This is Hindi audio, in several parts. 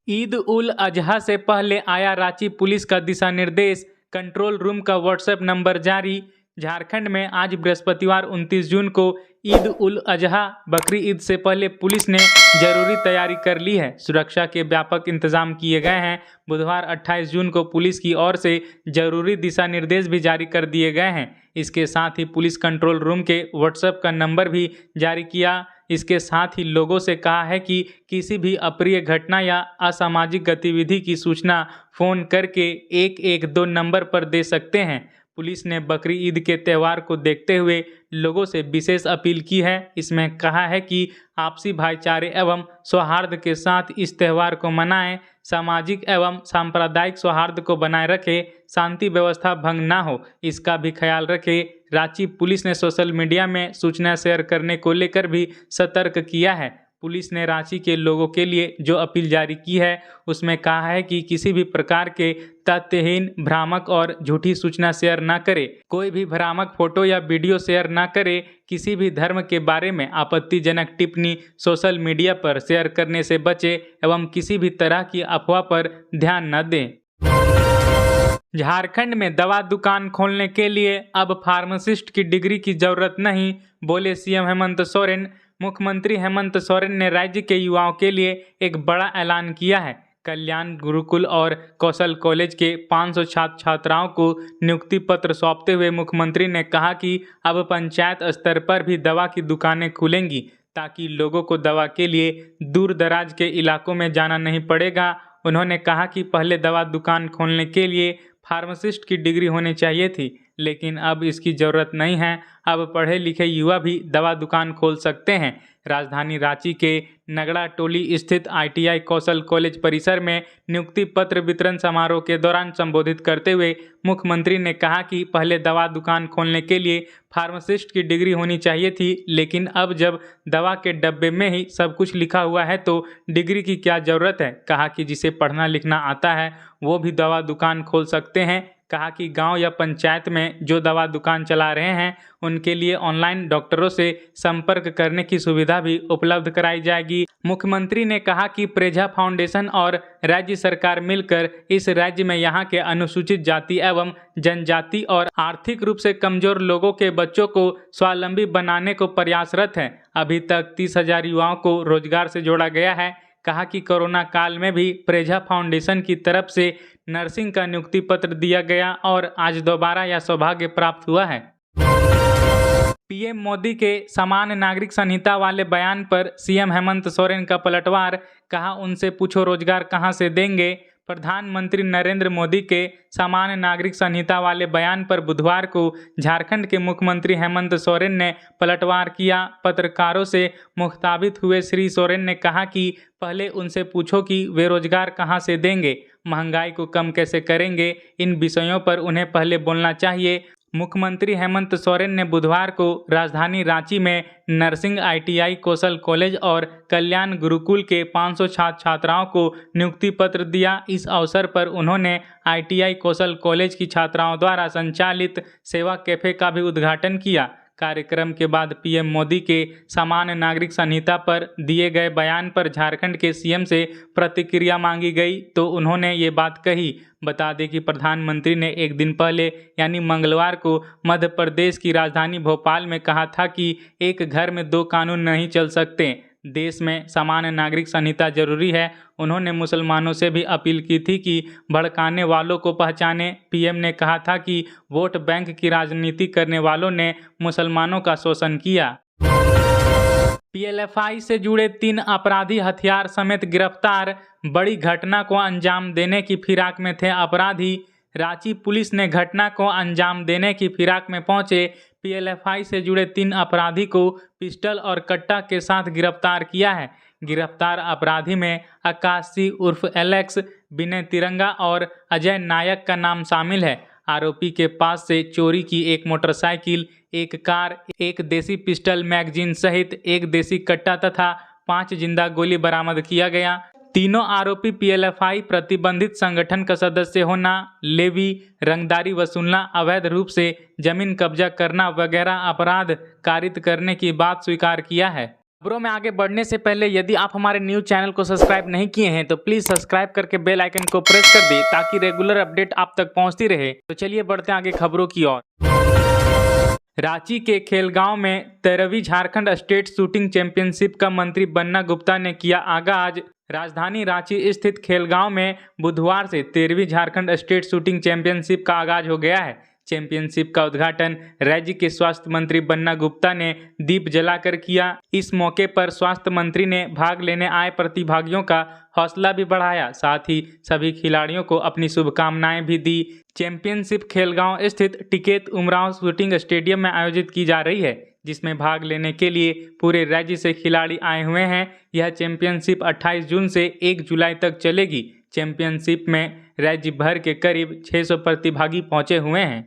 ईद उल अजहा से पहले आया रांची पुलिस का दिशा निर्देश, कंट्रोल रूम का व्हाट्सएप नंबर जारी। झारखंड में आज बृहस्पतिवार 29 जून को ईद उल अजहा बकरी ईद से पहले पुलिस ने जरूरी तैयारी कर ली है। सुरक्षा के व्यापक इंतजाम किए गए हैं। बुधवार 28 जून को पुलिस की ओर से जरूरी दिशा निर्देश भी जारी कर दिए गए हैं। इसके साथ ही पुलिस कंट्रोल रूम के व्हाट्सएप का नंबर भी जारी किया। इसके साथ ही लोगों से कहा है कि किसी भी अप्रिय घटना या असामाजिक गतिविधि की सूचना फ़ोन करके 112 नंबर पर दे सकते हैं। पुलिस ने बकरी ईद के त्यौहार को देखते हुए लोगों से विशेष अपील की है। इसमें कहा है कि आपसी भाईचारे एवं सौहार्द के साथ इस त्यौहार को मनाएं, सामाजिक एवं सांप्रदायिक सौहार्द को बनाए रखें, शांति व्यवस्था भंग ना हो, इसका भी ख्याल रखें। रांची पुलिस ने सोशल मीडिया में सूचना शेयर करने को लेकर भी सतर्क किया है। पुलिस ने रांची के लोगों के लिए जो अपील जारी की है उसमें कहा है कि किसी भी प्रकार के तथ्यहीन, भ्रामक और झूठी सूचना शेयर ना करें। कोई भी भ्रामक फोटो या वीडियो शेयर ना करें। किसी भी धर्म के बारे में आपत्तिजनक टिप्पणी सोशल मीडिया पर शेयर करने से बचें एवं किसी भी तरह की अफवाह पर ध्यान न दें। झारखंड में दवा दुकान खोलने के लिए अब फार्मासिस्ट की डिग्री की जरूरत नहीं, बोले सीएम हेमंत सोरेन। मुख्यमंत्री हेमंत सोरेन ने राज्य के युवाओं के लिए एक बड़ा ऐलान किया है। कल्याण गुरुकुल और कौशल कॉलेज के 500 छात्र छात्राओं को नियुक्ति पत्र सौंपते हुए मुख्यमंत्री ने कहा कि अब पंचायत स्तर पर भी दवा की दुकानें खुलेंगी, ताकि लोगों को दवा के लिए दूर दराज के इलाकों में जाना नहीं पड़ेगा। उन्होंने कहा कि पहले दवा दुकान खोलने के लिए फार्मासिस्ट की डिग्री होनी चाहिए थी, लेकिन अब इसकी ज़रूरत नहीं है। अब पढ़े लिखे युवा भी दवा दुकान खोल सकते हैं। राजधानी रांची के नगड़ा टोली स्थित आईटीआई कौशल कॉलेज परिसर में नियुक्ति पत्र वितरण समारोह के दौरान संबोधित करते हुए मुख्यमंत्री ने कहा कि पहले दवा दुकान खोलने के लिए फार्मासिस्ट की डिग्री होनी चाहिए थी, लेकिन अब जब दवा के डब्बे में ही सब कुछ लिखा हुआ है तो डिग्री की क्या ज़रूरत है। कहा कि जिसे पढ़ना लिखना आता है वो भी दवा दुकान खोल सकते हैं। कहा कि गांव या पंचायत में जो दवा दुकान चला रहे हैं उनके लिए ऑनलाइन डॉक्टरों से संपर्क करने की सुविधा भी उपलब्ध कराई जाएगी। मुख्यमंत्री ने कहा कि प्रेझा फाउंडेशन और राज्य सरकार मिलकर इस राज्य में यहां के अनुसूचित जाति एवं जनजाति और आर्थिक रूप से कमजोर लोगों के बच्चों को स्वावलंबी बनाने को प्रयासरत है। अभी तक 30,000 युवाओं को रोजगार से जोड़ा गया है। कहा कि कोरोना काल में भी प्रेझा फाउंडेशन की तरफ से नर्सिंग का नियुक्ति पत्र दिया गया और आज दोबारा यह सौभाग्य प्राप्त हुआ है। पीएम मोदी के समान नागरिक संहिता वाले बयान पर सीएम हेमंत सोरेन का पलटवार। कहा उनसे पूछो रोजगार कहां से देंगे। प्रधानमंत्री नरेंद्र मोदी के समान नागरिक संहिता वाले बयान पर बुधवार को झारखंड के मुख्यमंत्री हेमंत सोरेन ने पलटवार किया। पत्रकारों से मुखातिब हुए श्री सोरेन ने कहा कि पहले उनसे पूछो कि वे रोजगार कहां से देंगे, महंगाई को कम कैसे करेंगे। इन विषयों पर उन्हें पहले बोलना चाहिए। मुख्यमंत्री हेमंत सोरेन ने बुधवार को राजधानी रांची में नर्सिंग आईटीआई कौशल कॉलेज और कल्याण गुरुकुल के 500 छात्र छात्राओं को नियुक्ति पत्र दिया। इस अवसर पर उन्होंने आईटीआई कौशल कॉलेज की छात्राओं द्वारा संचालित सेवा कैफे का भी उद्घाटन किया। कार्यक्रम के बाद पीएम मोदी के समान नागरिक संहिता पर दिए गए बयान पर झारखंड के सीएम से प्रतिक्रिया मांगी गई तो उन्होंने ये बात कही। बता दें कि प्रधानमंत्री ने एक दिन पहले यानी मंगलवार को मध्य प्रदेश की राजधानी भोपाल में कहा था कि एक घर में 2 कानून नहीं चल सकते, देश में समान नागरिक संहिता जरूरी है। उन्होंने मुसलमानों से भी अपील की थी कि भड़काने वालों को पहचाने। पीएम ने कहा था कि वोट बैंक की राजनीति करने वालों ने मुसलमानों का शोषण किया। पीएलएफआई से जुड़े 3 अपराधी हथियार समेत गिरफ्तार। बड़ी घटना को अंजाम देने की फिराक में थे अपराधी। रांची पुलिस ने घटना को अंजाम देने की फिराक में पहुंचे पीएलएफआई से जुड़े 3 अपराधी को पिस्टल और कट्टा के साथ गिरफ्तार किया है। गिरफ्तार अपराधी में आकाश सिंह उर्फ एलेक्स, विनय तिरंगा और अजय नायक का नाम शामिल है। आरोपी के पास से चोरी की एक मोटरसाइकिल, एक कार, एक देसी पिस्टल मैगजीन सहित एक देसी कट्टा तथा 5 जिंदा गोली बरामद किया गया। तीनों आरोपी पीएलएफआई प्रतिबंधित संगठन का सदस्य होना, लेवी, रंगदारी वसूलना, अवैध रूप से जमीन कब्जा करना वगैरह अपराध कारित करने की बात स्वीकार किया है। खबरों में आगे बढ़ने से पहले यदि आप हमारे न्यूज़ चैनल को सब्सक्राइब नहीं किए हैं तो प्लीज़ सब्सक्राइब करके बेल आइकन को प्रेस कर दें ताकि रेगुलर अपडेट आप तक पहुंचती रहे। तो चलिए बढ़ते हैं आगे खबरों की ओर। रांची के खेलगांव में 13वीं झारखंड स्टेट शूटिंग चैंपियनशिप का मंत्री बन्ना गुप्ता ने किया आगाज। राजधानी रांची स्थित खेलगांव में बुधवार से 13वीं झारखंड स्टेट शूटिंग चैंपियनशिप का आगाज हो गया है। चैंपियनशिप का उद्घाटन राज्य के स्वास्थ्य मंत्री बन्ना गुप्ता ने दीप जलाकर किया। इस मौके पर स्वास्थ्य मंत्री ने भाग लेने आए प्रतिभागियों का हौसला भी बढ़ाया, साथ ही सभी खिलाड़ियों को अपनी शुभकामनाएं भी दी। चैंपियनशिप खेलगांव स्थित टिकेत उमराव शूटिंग स्टेडियम में आयोजित की जा रही है, जिसमें भाग लेने के लिए पूरे राज्य से खिलाड़ी आए हुए हैं। यह चैंपियनशिप 28 जून से 1 जुलाई तक चलेगी। चैंपियनशिप में राज्य भर के करीब 600 प्रतिभागी पहुंचे हुए हैं।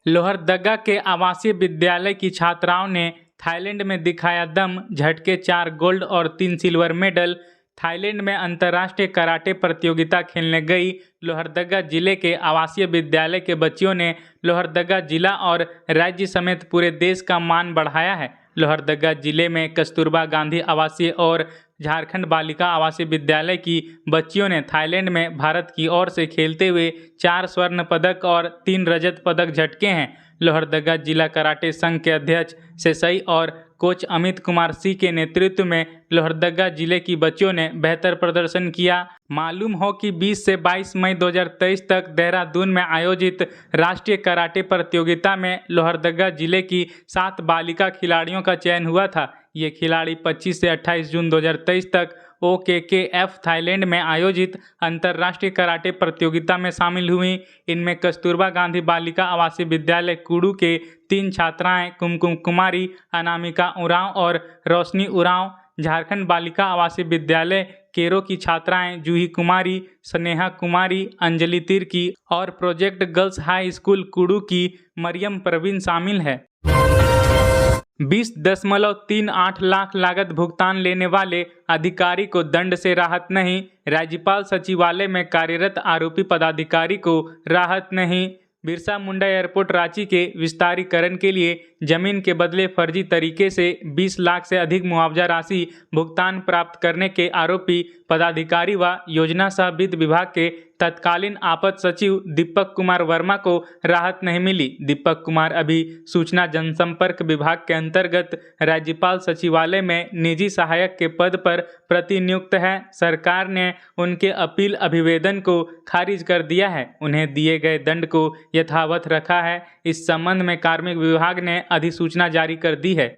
लोहरदगा के आवासीय विद्यालय की छात्राओं ने थाईलैंड में दिखाया दम, झटके 4 गोल्ड और 3 सिल्वर मेडल। थाईलैंड में अंतर्राष्ट्रीय कराटे प्रतियोगिता खेलने गई लोहरदगा जिले के आवासीय विद्यालय के बच्चियों ने लोहरदगा जिला और राज्य समेत पूरे देश का मान बढ़ाया है। लोहरदगा जिले में कस्तूरबा गांधी आवासीय और झारखंड बालिका आवासीय विद्यालय की बच्चियों ने थाईलैंड में भारत की ओर से खेलते हुए 4 स्वर्ण पदक और 3 रजत पदक झटके हैं। लोहरदगा जिला कराटे संघ के अध्यक्ष सेसई और कोच अमित कुमार सिंह के नेतृत्व में लोहरदगा जिले की बच्चियों ने बेहतर प्रदर्शन किया। मालूम हो कि 20 से 22 मई 2023 तक देहरादून में आयोजित राष्ट्रीय कराटे प्रतियोगिता में लोहरदगा जिले की 7 बालिका खिलाड़ियों का चयन हुआ था। ये खिलाड़ी 25 से 28 जून 2023 तक OKKF थाईलैंड में आयोजित अंतर्राष्ट्रीय कराटे प्रतियोगिता में शामिल हुई। इनमें कस्तूरबा गांधी बालिका आवासीय विद्यालय कुडू के 3 छात्राएं कुमकुम कुमारी, अनामिका उरांव और रोशनी उरांव, झारखंड बालिका आवासीय विद्यालय केरो की छात्राएं जूही कुमारी, स्नेहा कुमारी, अंजलि तिर्की और प्रोजेक्ट गर्ल्स हाई स्कूल कुडू की मरियम प्रवीण शामिल है। 20.38 लाख लागत भुगतान लेने वाले अधिकारी को दंड से राहत नहीं। राज्यपाल सचिवालय में कार्यरत आरोपी पदाधिकारी को राहत नहीं। बिरसा मुंडा एयरपोर्ट रांची के विस्तारीकरण के लिए जमीन के बदले फर्जी तरीके से 20 लाख से अधिक मुआवजा राशि भुगतान प्राप्त करने के आरोपी पदाधिकारी व योजना सह वित्त विभाग के तत्कालीन आपात सचिव दीपक कुमार वर्मा को राहत नहीं मिली। दीपक कुमार अभी सूचना जनसंपर्क विभाग के अंतर्गत राज्यपाल सचिवालय में निजी सहायक के पद पर प्रतिनियुक्त है। सरकार ने उनके अपील अभिवेदन को खारिज कर दिया है। उन्हें दिए गए दंड को यथावत रखा है। इस संबंध में कार्मिक विभाग ने अधिसूचना जारी कर दी है।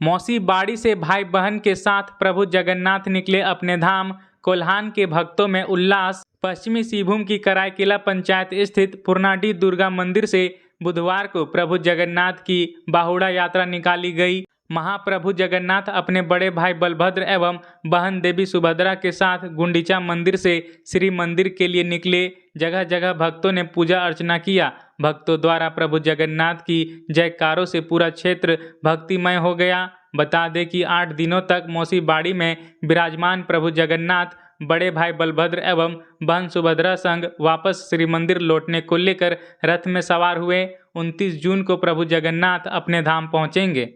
मौसी बाड़ी से भाई बहन के साथ प्रभु जगन्नाथ निकले अपने धाम, कोल्हान के भक्तों में उल्लास। पश्चिमी सिंहभूम की कराईकेला पंचायत स्थित पूर्णाडीह दुर्गा मंदिर से बुधवार को प्रभु जगन्नाथ की बाहुड़ा यात्रा निकाली गई। महाप्रभु जगन्नाथ अपने बड़े भाई बलभद्र एवं बहन देवी सुभद्रा के साथ गुंडीचा मंदिर से श्री मंदिर के लिए निकले। जगह जगह भक्तों ने पूजा अर्चना किया। भक्तों द्वारा प्रभु जगन्नाथ की जयकारों से पूरा क्षेत्र भक्तिमय हो गया। बता दें कि 8 दिनों तक मौसी बाड़ी में विराजमान प्रभु जगन्नाथ बड़े भाई बलभद्र एवं बहन सुभद्रा संग वापस श्री मंदिर लौटने को लेकर रथ में सवार हुए। 29 जून को प्रभु जगन्नाथ अपने धाम पहुंचेंगे।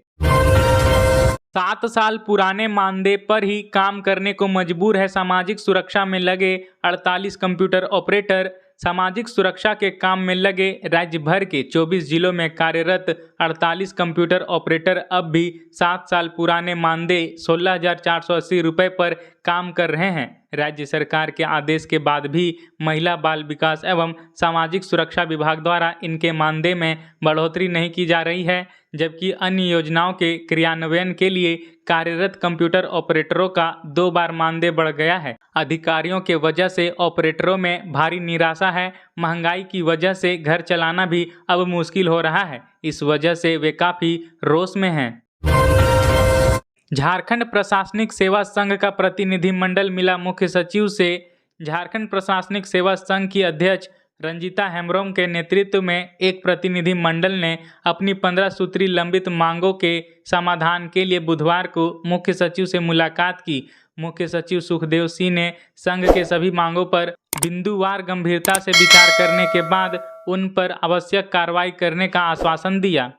7 साल पुराने मानदेय पर ही काम करने को मजबूर है सामाजिक सुरक्षा में लगे 48 कंप्यूटर ऑपरेटर। सामाजिक सुरक्षा के काम में लगे राज्य भर के 24 जिलों में कार्यरत 48 कंप्यूटर ऑपरेटर अब भी 7 साल पुराने मानदेय 16,480 रुपये पर काम कर रहे हैं। राज्य सरकार के आदेश के बाद भी महिला बाल विकास एवं सामाजिक सुरक्षा विभाग द्वारा इनके मानदेय में बढ़ोतरी नहीं की जा रही है, जबकि अन्य योजनाओं के क्रियान्वयन के लिए कार्यरत कंप्यूटर ऑपरेटरों का 2 बार मानदेय बढ़ गया है। अधिकारियों के वजह से ऑपरेटरों में भारी निराशा है। महंगाई की वजह से घर चलाना भी अब मुश्किल हो रहा है। इस वजह से वे काफ़ी रोष में हैं। झारखंड प्रशासनिक सेवा संघ का प्रतिनिधि मंडल मिला मुख्य सचिव से। झारखंड प्रशासनिक सेवा संघ की अध्यक्ष रंजीता हेम्ब्रोम के नेतृत्व में एक प्रतिनिधि मंडल ने अपनी 15 सूत्री लंबित मांगों के समाधान के लिए बुधवार को मुख्य सचिव से मुलाकात की। मुख्य सचिव सुखदेव सिंह ने संघ के सभी मांगों पर बिंदुवार गंभीरता से विचार करने के बाद उन पर आवश्यक कार्रवाई करने का आश्वासन दिया।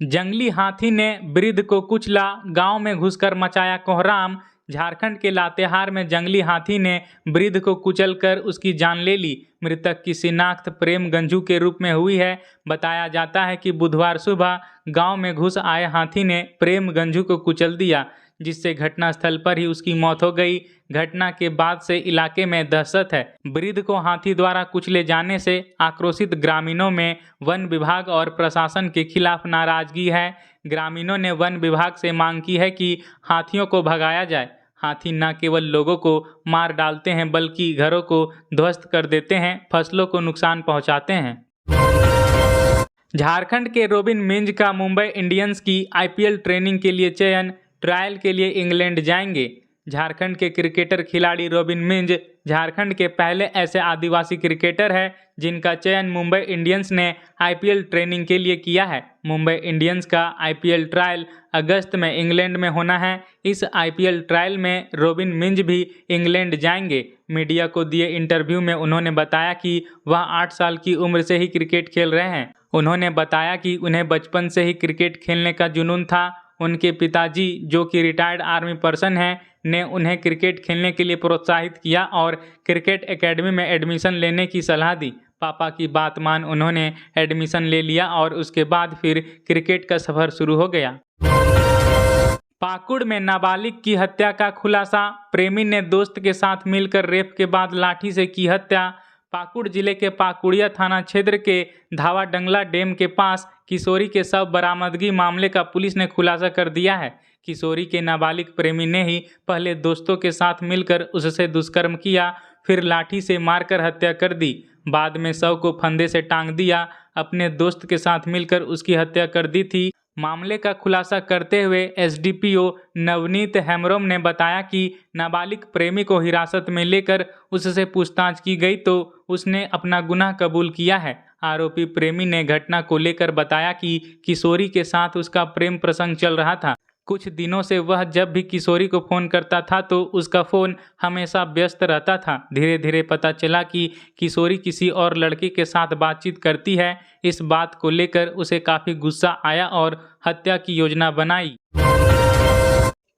जंगली हाथी ने वृद्ध को कुचला, गांव में घुसकर मचाया कोहराम। झारखंड के लातेहार में जंगली हाथी ने वृद्ध को कुचलकर उसकी जान ले ली। मृतक की शिनाख्त प्रेम गंजू के रूप में हुई है। बताया जाता है कि बुधवार सुबह गांव में घुस आए हाथी ने प्रेम गंजू को कुचल दिया, जिससे घटनास्थल पर ही उसकी मौत हो गई। घटना के बाद से इलाके में दहशत है। वृद्ध को हाथी द्वारा कुचले जाने से आक्रोशित ग्रामीणों में वन विभाग और प्रशासन के खिलाफ नाराजगी है। ग्रामीणों ने वन विभाग से मांग की है कि हाथियों को भगाया जाए। हाथी न केवल लोगों को मार डालते हैं बल्कि घरों को ध्वस्त कर देते हैं, फसलों को नुकसान पहुंचाते हैं। झारखंड के रोबिन मिंज का मुंबई इंडियंस की आईपीएल ट्रेनिंग के लिए चयन, ट्रायल के लिए इंग्लैंड जाएंगे। झारखंड के क्रिकेटर खिलाड़ी रोबिन मिंज झारखंड के पहले ऐसे आदिवासी क्रिकेटर हैं जिनका चयन मुंबई इंडियंस ने आईपीएल ट्रेनिंग के लिए किया है। मुंबई इंडियंस का आईपीएल ट्रायल अगस्त में इंग्लैंड में होना है। इस आईपीएल ट्रायल में रोबिन मिंज भी इंग्लैंड जाएंगे। मीडिया को दिए इंटरव्यू में उन्होंने बताया कि वह 8 साल की उम्र से ही क्रिकेट खेल रहे हैं। उन्होंने बताया कि उन्हें बचपन से ही क्रिकेट खेलने का जुनून था। उनके पिताजी, जो कि रिटायर्ड आर्मी पर्सन हैं, ने उन्हें क्रिकेट खेलने के लिए प्रोत्साहित किया और क्रिकेट एकेडमी में एडमिशन लेने की सलाह दी। पापा की बात मान उन्होंने एडमिशन ले लिया और उसके बाद फिर क्रिकेट का सफर शुरू हो गया। पाकुड़ में नाबालिग की हत्या का खुलासा, प्रेमी ने दोस्त के साथ मिलकर रेप के बाद लाठी से की हत्या। पाकुड़ जिले के पाकुड़िया थाना क्षेत्र के धावा डंगला डैम के पास किशोरी के शव बरामदगी मामले का पुलिस ने खुलासा कर दिया है। किशोरी के नाबालिग प्रेमी ने ही पहले दोस्तों के साथ मिलकर उससे दुष्कर्म किया, फिर लाठी से मारकर हत्या कर दी। बाद में शव को फंदे से टांग दिया। अपने दोस्त के साथ मिलकर उसकी हत्या कर दी थी। मामले का खुलासा करते हुए एसडीपीओ नवनीत हेम्ब्रोम ने बताया कि नाबालिग प्रेमी को हिरासत में लेकर उससे पूछताछ की गई तो उसने अपना गुनाह कबूल किया है। आरोपी प्रेमी ने घटना को लेकर बताया कि किशोरी के साथ उसका प्रेम प्रसंग चल रहा था। कुछ दिनों से वह जब भी किशोरी को फ़ोन करता था तो उसका फ़ोन हमेशा व्यस्त रहता था। धीरे धीरे पता चला कि किशोरी किसी और लड़के के साथ बातचीत करती है। इस बात को लेकर उसे काफ़ी गुस्सा आया और हत्या की योजना बनाई।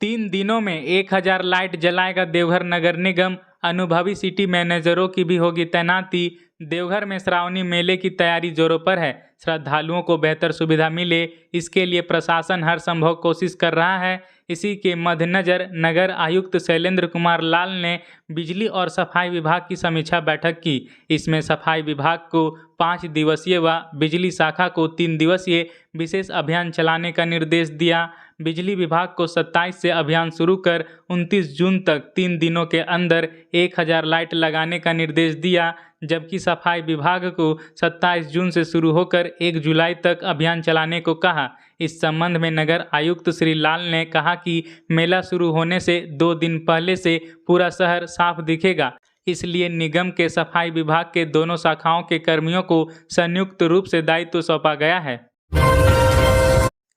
3 दिनों में 1000 लाइट जलाएगा देवघर नगर निगम। अनुभवी सिटी मैनेजरों की भी होगी तैनाती। देवघर में श्रावणी मेले की तैयारी जोरों पर है। श्रद्धालुओं को बेहतर सुविधा मिले, इसके लिए प्रशासन हर संभव कोशिश कर रहा है। इसी के मद्देनजर नगर आयुक्त शैलेंद्र कुमार लाल ने बिजली और सफाई विभाग की समीक्षा बैठक की। इसमें सफाई विभाग को 5 दिवसीय व बिजली शाखा को 3 दिवसीय विशेष अभियान चलाने का निर्देश दिया। बिजली विभाग को 27 से अभियान शुरू कर 29 जून तक 3 दिनों के अंदर 1000 लाइट लगाने का निर्देश दिया, जबकि सफाई विभाग को 27 जून से शुरू होकर 1 जुलाई तक अभियान चलाने को कहा। इस संबंध में नगर आयुक्त श्री लाल ने कहा कि मेला शुरू होने से 2 दिन पहले से पूरा शहर साफ दिखेगा, इसलिए निगम के सफाई विभाग के दोनों शाखाओं के कर्मियों को संयुक्त रूप से दायित्व सौंपा गया है।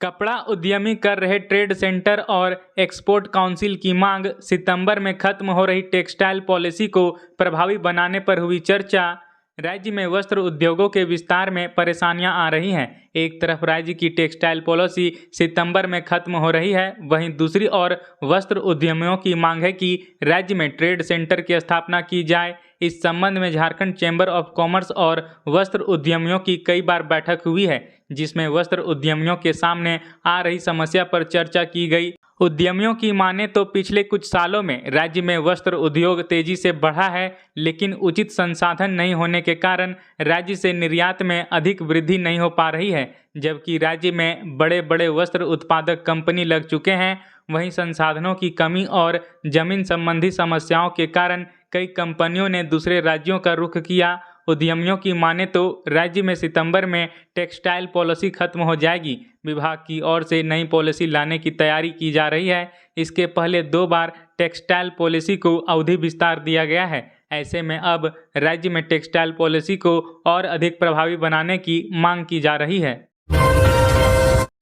कपड़ा उद्यमी कर रहे ट्रेड सेंटर और एक्सपोर्ट काउंसिल की मांग, सितंबर में खत्म हो रही टेक्सटाइल पॉलिसी को प्रभावी बनाने पर हुई चर्चा। राज्य में वस्त्र उद्योगों के विस्तार में परेशानियां आ रही हैं। एक तरफ राज्य की टेक्सटाइल पॉलिसी सितंबर में खत्म हो रही है, वहीं दूसरी ओर वस्त्र उद्यमियों की मांग है कि राज्य में ट्रेड सेंटर की स्थापना की जाए। इस संबंध में झारखंड चैम्बर ऑफ कॉमर्स और वस्त्र उद्यमियों की कई बार बैठक हुई है, जिसमें वस्त्र उद्यमियों के सामने आ रही समस्या पर चर्चा की गई। उद्यमियों की माने तो पिछले कुछ सालों में राज्य में वस्त्र उद्योग तेजी से बढ़ा है, लेकिन उचित संसाधन नहीं होने के कारण राज्य से निर्यात में अधिक वृद्धि नहीं हो पा रही है। जबकि राज्य में बड़े बड़े वस्त्र उत्पादक कंपनी लग चुके हैं, वहीं संसाधनों की कमी और जमीन संबंधी समस्याओं के कारण कई कंपनियों ने दूसरे राज्यों का रुख किया। उद्यमियों की माने तो राज्य में सितंबर में टेक्सटाइल पॉलिसी खत्म हो जाएगी। विभाग की ओर से नई पॉलिसी लाने की तैयारी की जा रही है। इसके पहले 2 बार टेक्सटाइल पॉलिसी को अवधि विस्तार दिया गया है। ऐसे में अब राज्य में टेक्सटाइल पॉलिसी को और अधिक प्रभावी बनाने की मांग की जा रही है।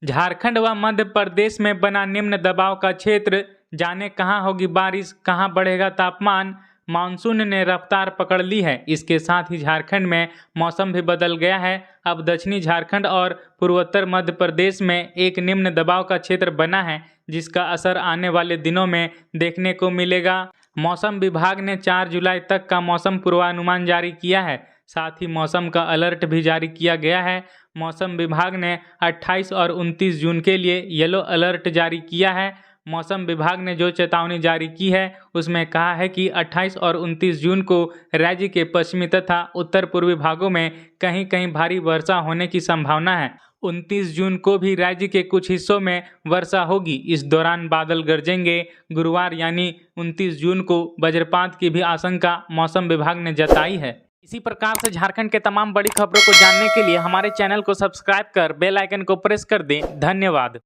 झारखंड व मध्य प्रदेश में बना निम्न दबाव का क्षेत्र, जाने कहां होगी बारिश, कहां बढ़ेगा तापमान। मानसून ने रफ्तार पकड़ ली है। इसके साथ ही झारखंड में मौसम भी बदल गया है। अब दक्षिणी झारखंड और पूर्वोत्तर मध्य प्रदेश में एक निम्न दबाव का क्षेत्र बना है, जिसका असर आने वाले दिनों में देखने को मिलेगा। मौसम विभाग ने 4 जुलाई तक का मौसम पूर्वानुमान जारी किया है। साथ ही मौसम का अलर्ट भी जारी किया गया है। मौसम विभाग ने 28 और 29 जून के लिए येलो अलर्ट जारी किया है। मौसम विभाग ने जो चेतावनी जारी की है उसमें कहा है कि 28 और 29 जून को राज्य के पश्चिमी तथा उत्तर पूर्वी भागों में कहीं कहीं भारी वर्षा होने की संभावना है। 29 जून को भी राज्य के कुछ हिस्सों में वर्षा होगी। इस दौरान बादल गरजेंगे। गुरुवार यानी 29 जून को वज्रपात की भी आशंका मौसम विभाग ने जताई है। इसी प्रकार से झारखंड के तमाम बड़ी खबरों को जानने के लिए हमारे चैनल को सब्सक्राइब कर बेल आइकन को प्रेस कर दें। धन्यवाद।